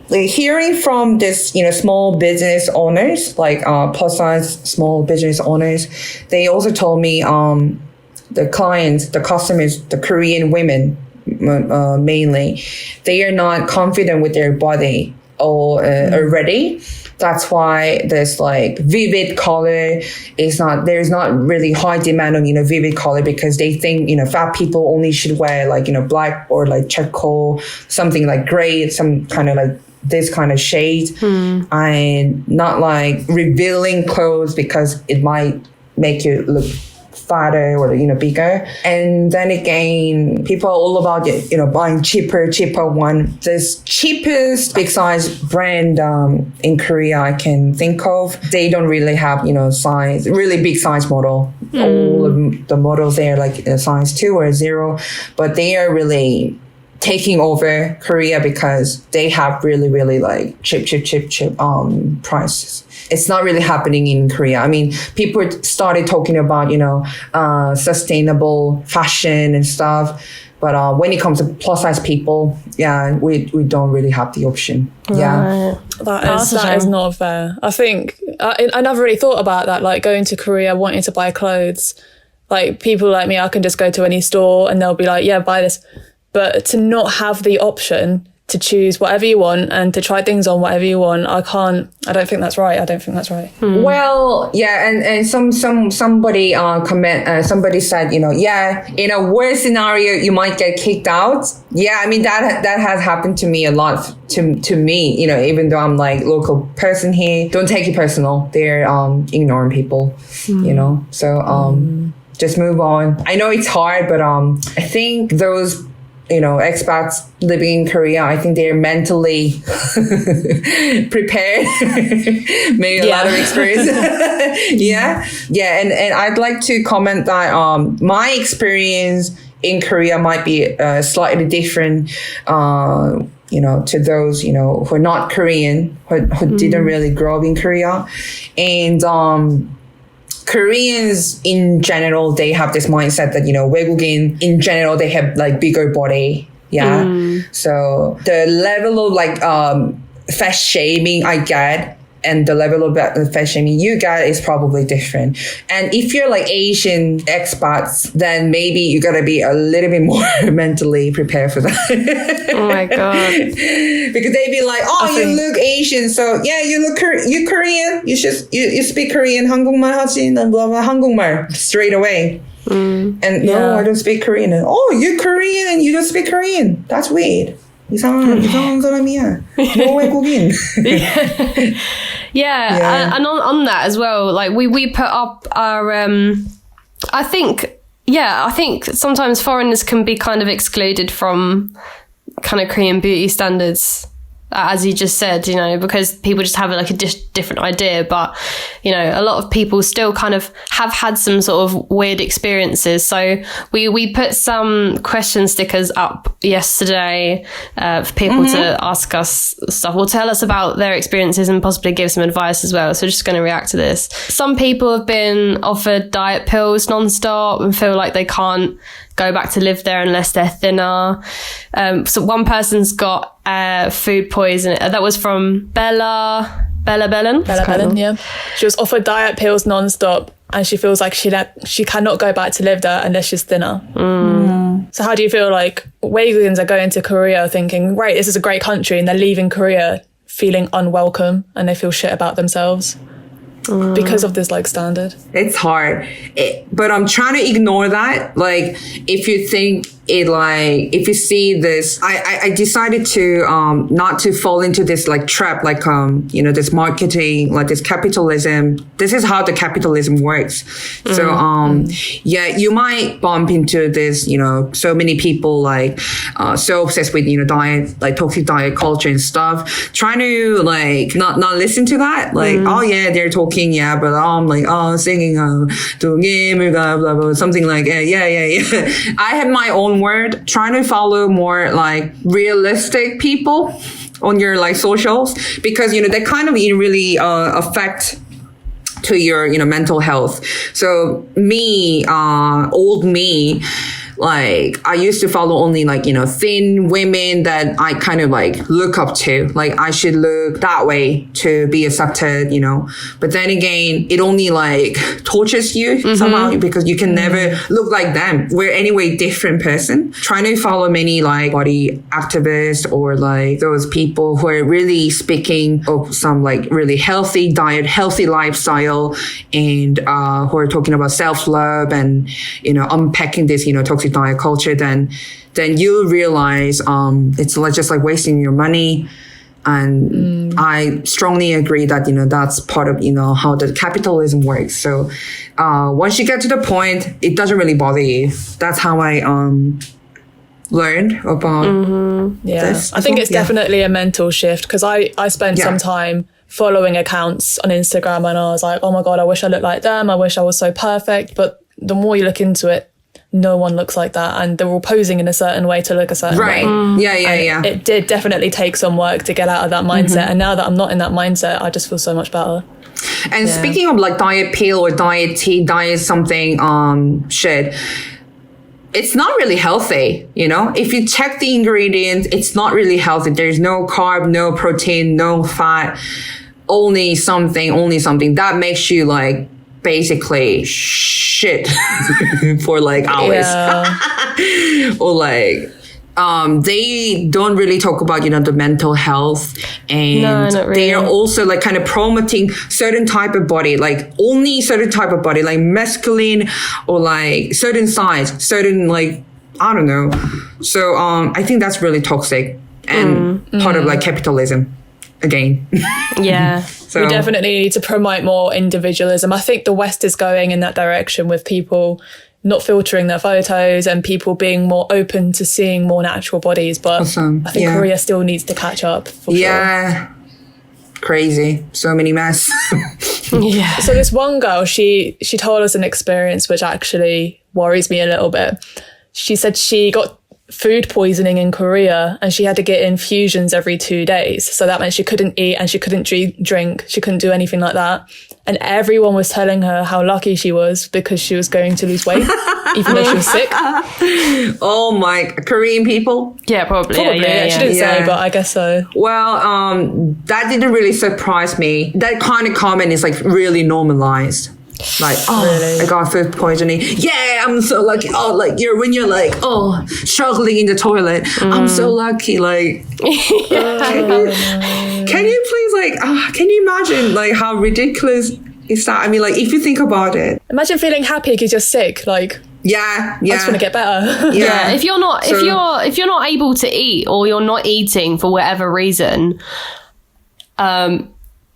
like hearing from this, small business owners, like plus size small business owners, they also told me the clients, the customers, the Korean women mainly, they are not confident with their body already. That's why there's like vivid color there's not really high demand on, vivid color, because they think, fat people only should wear like, black or like charcoal, something like gray, some kind of like this kind of shade, and not like revealing clothes because it might make you look fatter or bigger. And then again, people are all about it, buying cheaper one. This cheapest big size brand in Korea I can think of, they don't really have size, really big size model. All of the models there like size 2 or 0, but they are really taking over Korea because they have really, really like cheap prices. It's not really happening in Korea. I mean, people started talking about, sustainable fashion and stuff. But when it comes to plus size people, yeah, we don't really have the option. Yeah. That is not fair. I think I never really thought about that, like going to Korea, wanting to buy clothes. Like people like me, I can just go to any store and they'll be like, yeah, buy this. But to not have the option to choose whatever you want and to try things on whatever you want, I don't think that's right. Well, yeah, and somebody somebody said, yeah, in a worst scenario you might get kicked out. Yeah, I mean that has happened to me a lot, to me, even though I'm like local person here. Don't take it personal. They're ignoring people, so just move on. I know it's hard, but I think those expats living in Korea, I think they're mentally prepared. Maybe a lot of experience. Yeah. And I'd like to comment that my experience in Korea might be slightly different to those who are not Korean, who didn't really grow up in Korea. And Koreans in general, they have this mindset that, Waegukins in general, they have like bigger body. Yeah. So the level of like fat shaming I get and the level of fat shaming you got is probably different. And if you're like Asian expats, then maybe you gotta be a little bit more mentally prepared for that. Oh my God. Because they'd be like, you look Asian, so yeah, you Korean, you speak Korean, 한국말 하지, and blah blah, 한국말 straight away. And no, I don't speak Korean. And, you're Korean and you don't speak Korean. That's weird. 이상한 사람이야. 너 외국인. Yeah. And on that as well, like we put up our I think sometimes foreigners can be kind of excluded from kind of Korean beauty standards, as you just said, you know, because people just have like a different idea. But, you know, a lot of people still kind of have had some sort of weird experiences. So we put some question stickers up yesterday for people to ask us stuff or tell us about their experiences and possibly give some advice as well. So just going to react to this. Some people have been offered diet pills nonstop and feel like they can't go back to live there unless they're thinner. So one person's got food poisoning. That was from Bella Bellin, yeah. She was offered diet pills nonstop, and she feels like she cannot go back to live there unless she's thinner. So how do you feel like Waegukins are going to Korea thinking, right, this is a great country, and they're leaving Korea feeling unwelcome and they feel shit about themselves? Because of this like standard? It's hard. But I'm trying to ignore that. Like, if you think it, like, if you see this, I decided to not to fall into this like trap, like you know, this marketing, like this capitalism. This is how the capitalism works. So yeah, you might bump into this, you know, so many people like so obsessed with, you know, diet, like toxic diet culture and stuff, trying to like not listen to that. Like, oh yeah, they're talking, yeah, but I'm like, singing blah blah blah, something like yeah. I have my own word, trying to follow more like realistic people on your like socials, because, you know, they kind of really affect to your, you know, mental health. So me, old me, like I used to follow only like, you know, thin women that I kind of like look up to, like I should look that way to be accepted, you know. But then again, it only like tortures you somehow, because you can never look like them. We're anyway different person. Trying to follow many like body activists or like those people who are really speaking of some like really healthy diet, healthy lifestyle, and who are talking about self-love and, you know, unpacking this, you know, toxic diet culture, then you realize it's like just like wasting your money. And I strongly agree that, you know, that's part of, you know, how the capitalism works. So once you get to the point, it doesn't really bother you. That's how I learned about this. I think it's definitely a mental shift, because I spent some time following accounts on Instagram and I was like, oh my God, I wish I looked like them. I wish I was so perfect. But the more you look into it, no one looks like that, and they're all posing in a certain way to look a certain way. Yeah. It did definitely take some work to get out of that mindset, and now that I'm not in that mindset, I just feel so much better. And speaking of like diet pill or diet tea, diet something shit, it's not really healthy, you know? If you check the ingredients, it's not really healthy. There's no carb, no protein, no fat, only something that makes you like basically shit for like hours. Or like they don't really talk about, you know, the mental health, and not really. They are also like kind of promoting certain type of body, like only certain type of body, like masculine or like certain size, certain like, I don't know. So I think that's really toxic and part of like capitalism again. Yeah. So we definitely need to promote more individualism. I think the West is going in that direction, with people not filtering their photos and people being more open to seeing more natural bodies. But I think Korea still needs to catch up. For sure. Crazy. So many mess. So this one girl, she told us an experience which actually worries me a little bit. She said she got food poisoning in Korea, and she had to get infusions every 2 days. So that meant she couldn't eat and she couldn't drink. She couldn't do anything like that. And everyone was telling her how lucky she was because she was going to lose weight, even though she was sick. Oh my, Korean people? Yeah, probably. Yeah. She didn't say, but I guess so. Well, that didn't really surprise me. That kind of comment is like really normalized. Like, really? I got food poisoning. Yeah, I'm so lucky. Oh, like when you're like, struggling in the toilet. I'm so lucky. Like, can you please can you imagine like how ridiculous is that? I mean, like if you think about it, imagine feeling happy because you're sick. Like, yeah. I just want to get better. Yeah. If you're not able to eat, or you're not eating for whatever reason,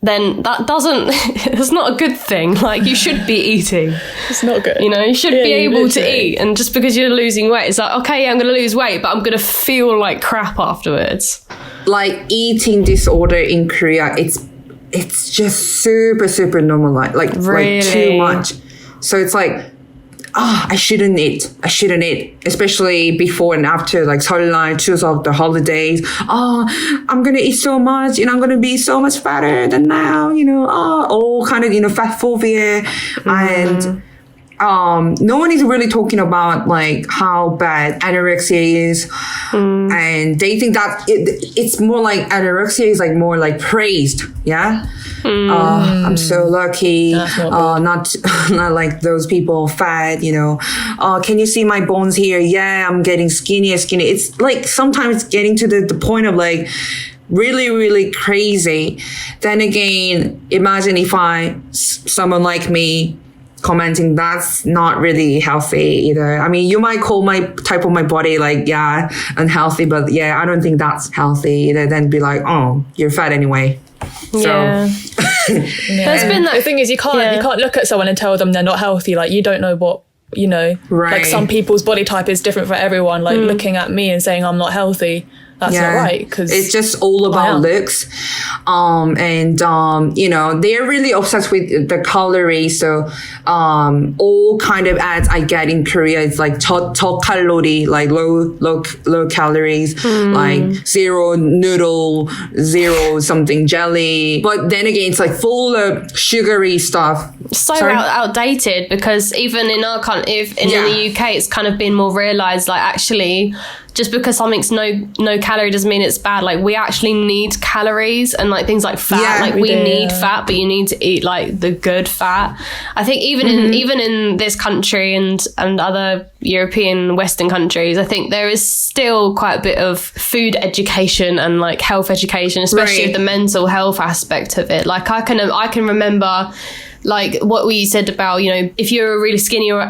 then that's not a good thing. Like, you should be eating. It's not good. You know, you should be able to eat. And just because you're losing weight, it's like, okay, I'm going to lose weight, but I'm going to feel like crap afterwards. Like, eating disorder in Korea, it's just super, super normal. Like too much. So it's like, I shouldn't eat, especially before and after like 설날, Chuseok, the holidays. I'm gonna eat so much, I'm gonna be so much fatter than now, all kind of, fat phobia. And no one is really talking about like how bad anorexia is. And they think that it's more like anorexia is like more like praised. Yeah. I'm so lucky. Not like those people fat, can you see my bones here? Yeah, I'm getting skinnier. It's like sometimes getting to the point of like really, really crazy. Then again, imagine if someone like me commenting that's not really healthy either. I mean, you might call my type of my body like, unhealthy, but I don't think that's healthy either. Then be like, you're fat anyway. Yeah. There's been that. The thing is, you can't look at someone and tell them they're not healthy. Like, you don't know what, right. Like some people's body type is different for everyone. Like looking at me and saying I'm not healthy, that's not right, because it's just all about looks. They're really obsessed with the calories. So all kind of ads I get in Korea, it's like calorie, like low calories, like zero noodle, zero something jelly. But then again, it's like full of sugary stuff. So outdated, because even in our country, in the UK, it's kind of been more realised, like, actually, just because something's no calorie doesn't mean it's bad. Like, we actually need calories, and like things like fat. We need fat, but you need to eat like the good fat. I think even in this country and other European Western countries, I think there is still quite a bit of food education and like health education, especially with the mental health aspect of it. Like, I can remember like what we said about, if you're really skinny or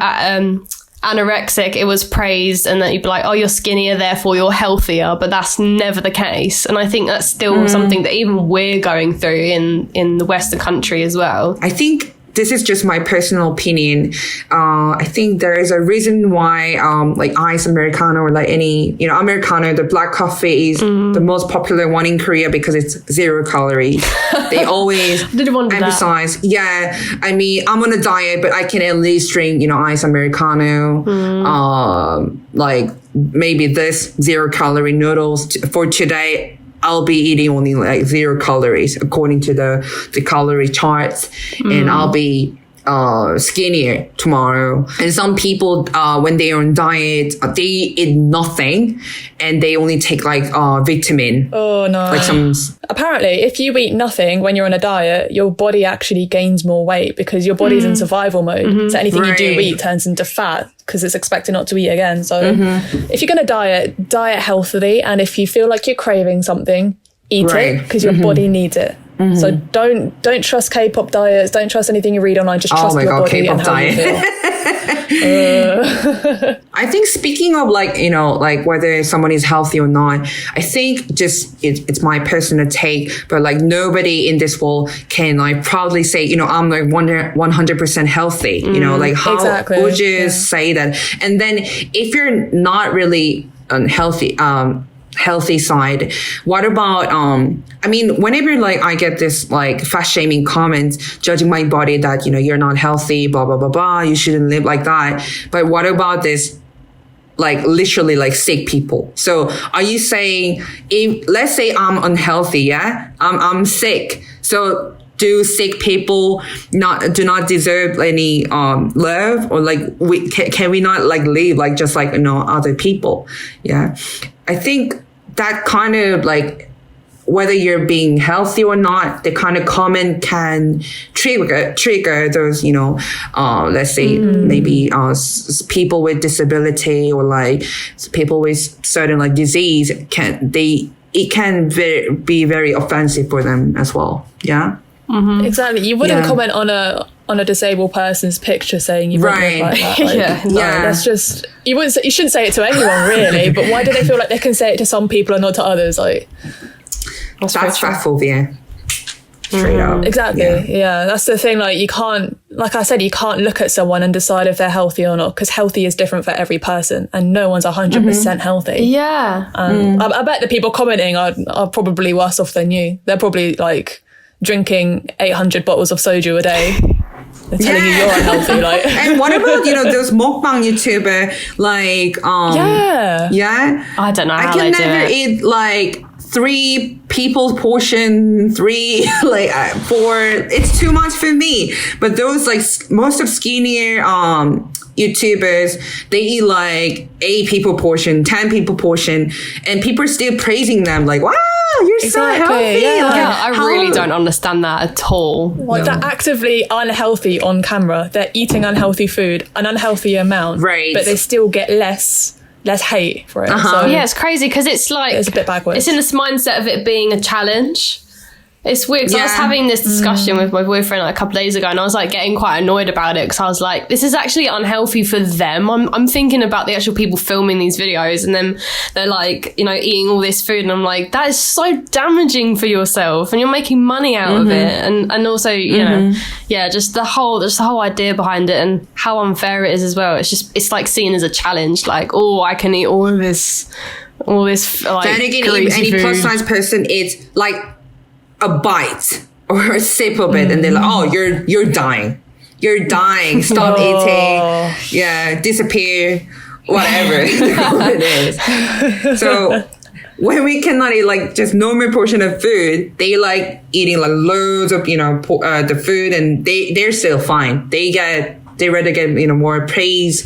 anorexic, it was praised, and that you'd be like, you're skinnier, therefore you're healthier, but that's never the case. And I think that's still something that even we're going through in the Western country as well. I think this is just my personal opinion. I think there is a reason why like iced Americano or like any, Americano, the black coffee is the most popular one in Korea because it's 0 calories. They always emphasize, I mean, I'm on a diet, but I can at least drink, iced Americano, like maybe this 0 calorie noodles for today. I'll be eating only like 0 calories according to the calorie charts, and I'll be skinnier tomorrow. And some people, when they are on diet, they eat nothing, and they only take like vitamin. Oh no! Like apparently, if you eat nothing when you're on a diet, your body actually gains more weight because your body's in survival mode. So anything you do eat turns into fat because it's expected not to eat again. So if you're going to diet healthily, and if you feel like you're craving something, eat it because your body needs it. So don't trust K-pop diets. Don't trust anything you read online. Just trust your body K-pop and how diet. you feel. I think speaking of like, like whether someone is healthy or not, I think just it's my personal take, but like nobody in this world can like proudly say, I'm like 100% healthy. Like how would you say that? And then if you're not really unhealthy, healthy side, what about I mean, whenever like I get this like fat shaming comments judging my body that you're not healthy, blah blah blah blah, you shouldn't live like that, but what about this like literally like sick people. So are you saying, if let's say I'm unhealthy, yeah, I'm sick, so do sick people do not deserve any love, or like can we not like live like just like other people? Yeah, I think that kind of like, whether you're being healthy or not, the kind of comment can trigger those, let's say maybe people with disability, or like people with certain like disease, it can be very offensive for them as well. Yeah. Mm-hmm. Exactly. You wouldn't comment on a disabled person's picture saying you wouldn't look like that. Like, that's just, you shouldn't say it to anyone really, but why do they feel like they can say it to some people and not to others? Like, that's fat phobia. Straight up. Exactly. Yeah. That's the thing. Like, you can't, like I said, you can't look at someone and decide if they're healthy or not, because healthy is different for every person, and no one's 100% healthy. Yeah. I bet the people commenting are probably worse off than you. They're probably like drinking 800 bottles of soju a day. They're telling you you're unhealthy. Like, and what about those mukbang YouTuber like I don't know how I can never eat like 3 people's portion, 3 like 4. It's too much for me. But those like most of skinnier YouTubers, they eat like 8 people portion, 10 people portion, and people are still praising them like, wow, you're so healthy. I really don't understand that at all. Like, they're actively unhealthy on camera. They're eating unhealthy food, an unhealthy amount, right? But they still get less hate for it. So yeah, it's crazy because it's like, it's a bit backwards. It's in this mindset of it being a challenge. It's weird because I was having this discussion with my boyfriend like a couple of days ago, and I was like getting quite annoyed about it because I was like, this is actually unhealthy for them. I'm thinking about the actual people filming these videos, and then they're like, eating all this food, and I'm like, that is so damaging for yourself, and you're making money out of it, and also just the whole idea behind it and how unfair it is as well. It's like seen as a challenge, like, oh, I can eat all this like, then again, if any plus size person eats like a bite or a sip of it, and they're like, oh, you're dying, stop eating, disappear, whatever it is. So when we cannot eat like just normal portion of food, they like eating like loads of the food, and they're still fine. They rather get more praise,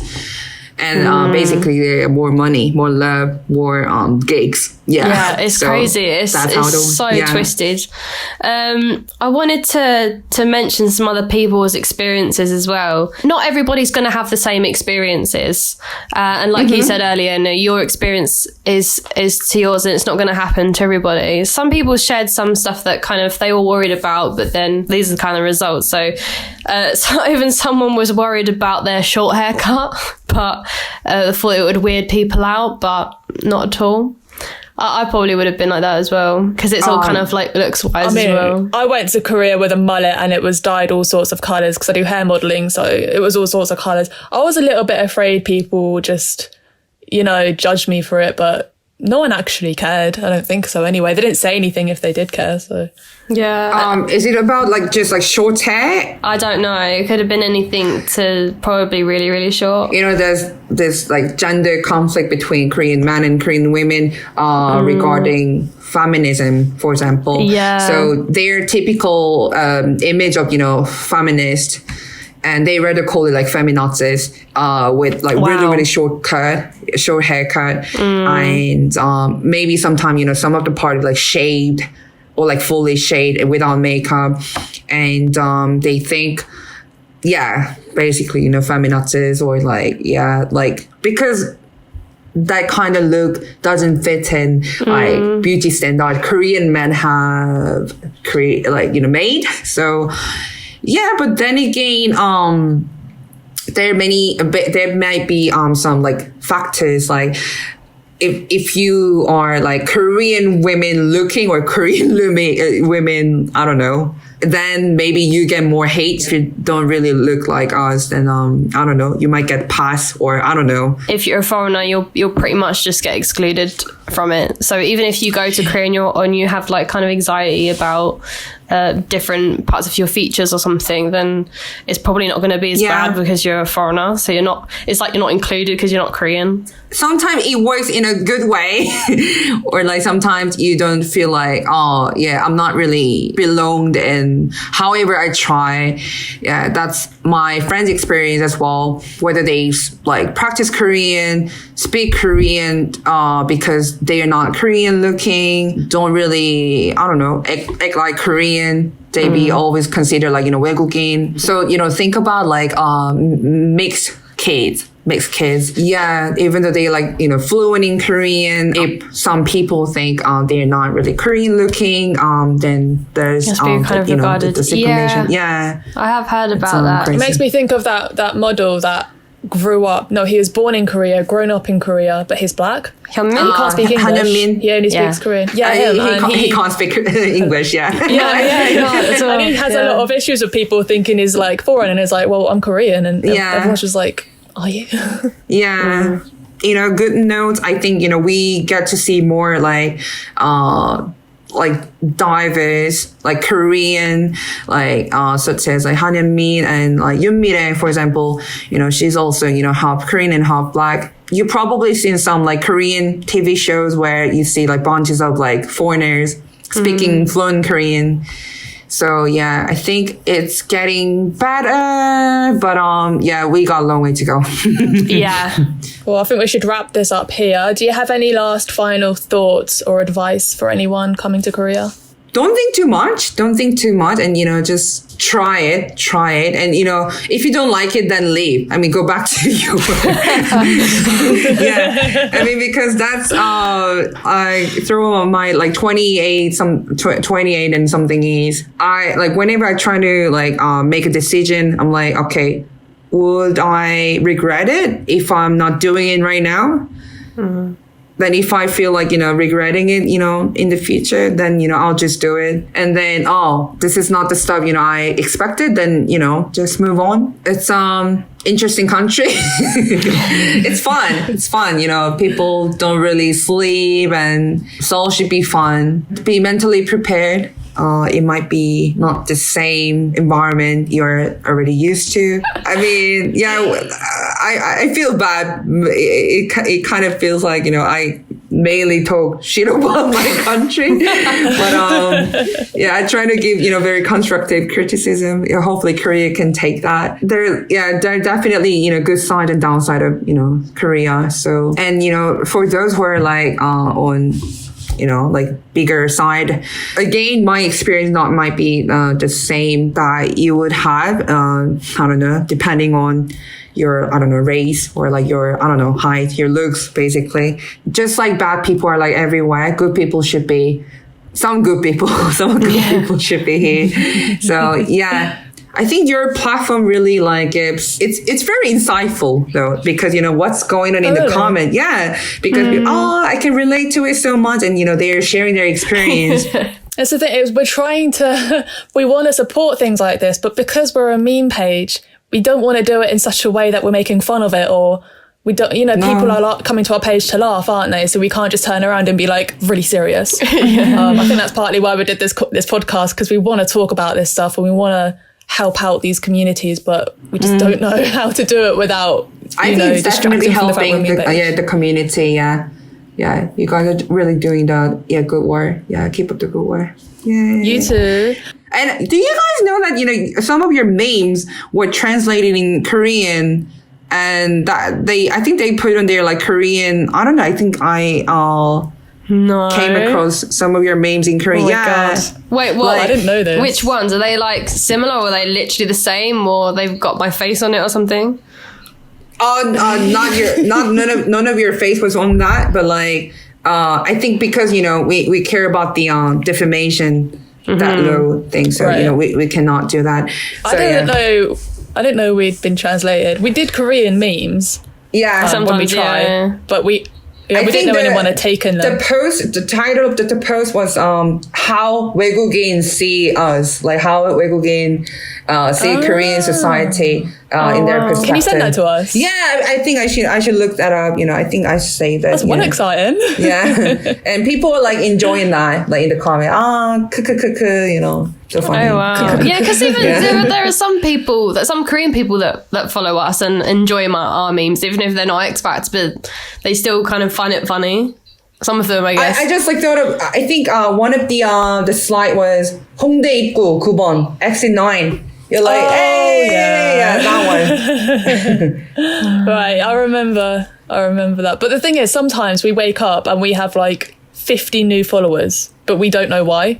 and basically more money, more love, more gigs. Yeah, it's crazy. It's so twisted. I wanted to mention some other people's experiences as well. Not everybody's going to have the same experiences, and like you said earlier, your experience is to yours, and it's not going to happen to everybody. Some people shared some stuff that kind of they were worried about, but then these are the kind of results. So even someone was worried about their short haircut, but thought it would weird people out, but not at all. I probably would have been like that as well, because it's all kind of like looks wise as well. I went to Korea with a mullet, and it was dyed all sorts of colours because I do hair modelling, so it was all sorts of colours. I was a little bit afraid people just, judge me for it, but no one actually cared. I don't think so anyway. They didn't say anything if they did care, so... Yeah. Is it about like just like short hair? I don't know. It could have been anything to probably really, really short. There's like gender conflict between Korean men and Korean women regarding feminism, for example. Yeah. So their typical image of feminist, and they rather call it like feminazis, with like really, really short haircut, and maybe sometimes some of the party like shaved, or like fully shaved without makeup, and they think, basically feminazis, or like because that kind of look doesn't fit in like beauty standard Korean men have made. So but then again, there might be some like factors like, if you are like Korean women looking, or Korean women, I don't know, then maybe you get more hate. If you don't really look like us, then I don't know, you might get passed, or I don't know. If you're a foreigner, you'll pretty much just get excluded from it. So even if you go to Korea and you have like kind of anxiety about different parts of your features or something, then it's probably not going to be as bad because you're a foreigner. So it's like you're not included because you're not Korean. Sometimes it works in a good way, or like sometimes you don't feel like, oh yeah, I'm not really belonged in. However I try, yeah, that's my friend's experience as well. Whether they like practice Korean, speak Korean, because they are not Korean looking, don't really, I don't know, act like Korean. They be always considered like, Waegukins. So, think about like mixed kids. Yeah, even though they like, fluent in Korean, if some people think they're not really Korean looking, then there's kind of regarded. the discrimination. Yeah. I have heard about that. Crazy. It makes me think of that model that grew up. No, he was born in Korea, grown up in Korea, but he's black. Hyunmin? He can't speak English. He only speaks Korean. Yeah, he can't speak English. Yeah. And he has a lot of issues with people thinking he's like foreign, and he's like, well, I'm Korean, and everyone's just like, are you? Yeah. Good notes. I think, we get to see more like diverse, like Korean, like such as like Han Yeon-min and like Yoon Mi-rae, for example. She's also, half Korean and half black. You probably seen some like Korean TV shows where you see like bunches of like foreigners speaking fluent Korean. So yeah, I think it's getting better, but we got a long way to go. Yeah. Well, I think we should wrap this up here. Do you have any last final thoughts or advice for anyone coming to Korea? Don't think too much, and just try it, and if you don't like it, then leave. I mean, go back to your yeah. I mean, because that's I through my like 28 and something is I like whenever I try to like make a decision, I'm like, okay, would I regret it if I'm not doing it right now? Mm-hmm. Then if I feel like, regretting it, in the future, then, I'll just do it. And then, this is not the stuff, I expected, then, just move on. It's interesting country. It's fun. People don't really sleep, and so it should be fun. Be mentally prepared. It might be not the same environment you're already used to. I mean, I feel bad. It kind of feels like, I mainly talk shit about my country. But I try to give, very constructive criticism. Hopefully Korea can take that. There are definitely, good side and downside of, Korea. So, and, for those who are like on like bigger side. Again, my experience might be the same that you would have, I don't know, depending on your, I don't know, race or like your, I don't know, height, your looks, basically. Just like bad people are like everywhere, good people should be, some good people people should be here. So yeah. I think your platform really like it's very insightful though, because what's going on in the comment. Yeah. Because I can relate to it so much, and they're sharing their experience. That's the thing, we want to support things like this, but because we're a meme page, we don't want to do it in such a way that we're making fun of it, or we don't, people are coming to our page to laugh, aren't they? So we can't just turn around and be like really serious. I think that's partly why we did this podcast, because we want to talk about this stuff and we want to help out these communities, but we just don't know how to do it without I think it's definitely helping the community. Yeah, you guys are really doing that. Yeah, good work. Yeah, keep up the good work. Yeah, you too. And do you guys know that some of your memes were translated in Korean, and that I think they put on there like Korean, I don't know, I think came across some of your memes in Korean. God. Wait, what? I didn't know this. Which ones? Are they like similar, or are they literally the same, or they've got my face on it or something? None of your face was on that, but like I think because we care about the defamation, that low thing, so we cannot do that. So, I didn't know we'd been translated. We did Korean memes. Yeah, when we tried, but Yeah, we didn't know anyone had taken them. The title of the post was how Waegukins see us, like how Waegukins see Korean society in their perspective. Can you send that to us? Yeah, I think I should look that up. I think I should save it. That's one exciting. Yeah, and people are like enjoying that, like in the comment. So funny. Oh wow! Yeah, because even there are some Korean people that follow us and enjoy our memes, even if they're not expats, but they still kind of find it funny. Some of them, I guess. I just like thought of. I think one of the slide was Hongdae 입구 9번 exit 9. You're like, yeah, that one. Right, I remember that. But the thing is, sometimes we wake up and we have like 50 new followers, but we don't know why.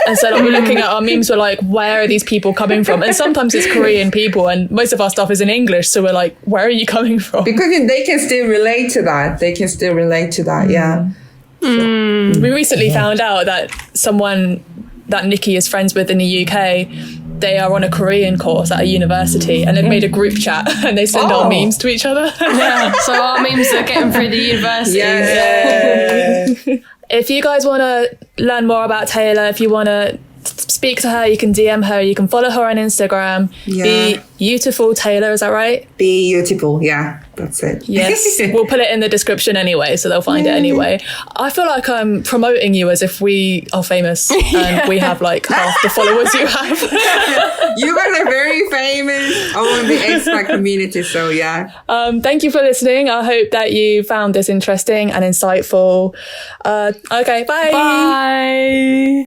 And so like, we're looking at our memes, we're like, where are these people coming from? And sometimes it's Korean people and most of our stuff is in English. So we're like, where are you coming from? Because they can still relate to that. Yeah. We recently found out that someone that Nikki is friends with in the UK, they are on a Korean course at a university and they've made a group chat and they send our memes to each other. Yeah, so our memes are getting through the university. Yeah. If you guys want to learn more about Taylor, if you want to speak to her, you can DM her, you can follow her on Instagram. Yeah. Be beautiful Taylor, is that right? Be beautiful, yeah, that's it. Yes, we'll put it in the description anyway, so they'll find it anyway. I feel like I'm promoting you as if we are famous and we have like half the followers you have. You guys are very famous among the expat community, so yeah. Thank you for listening. I hope that you found this interesting and insightful. Okay, bye. Bye.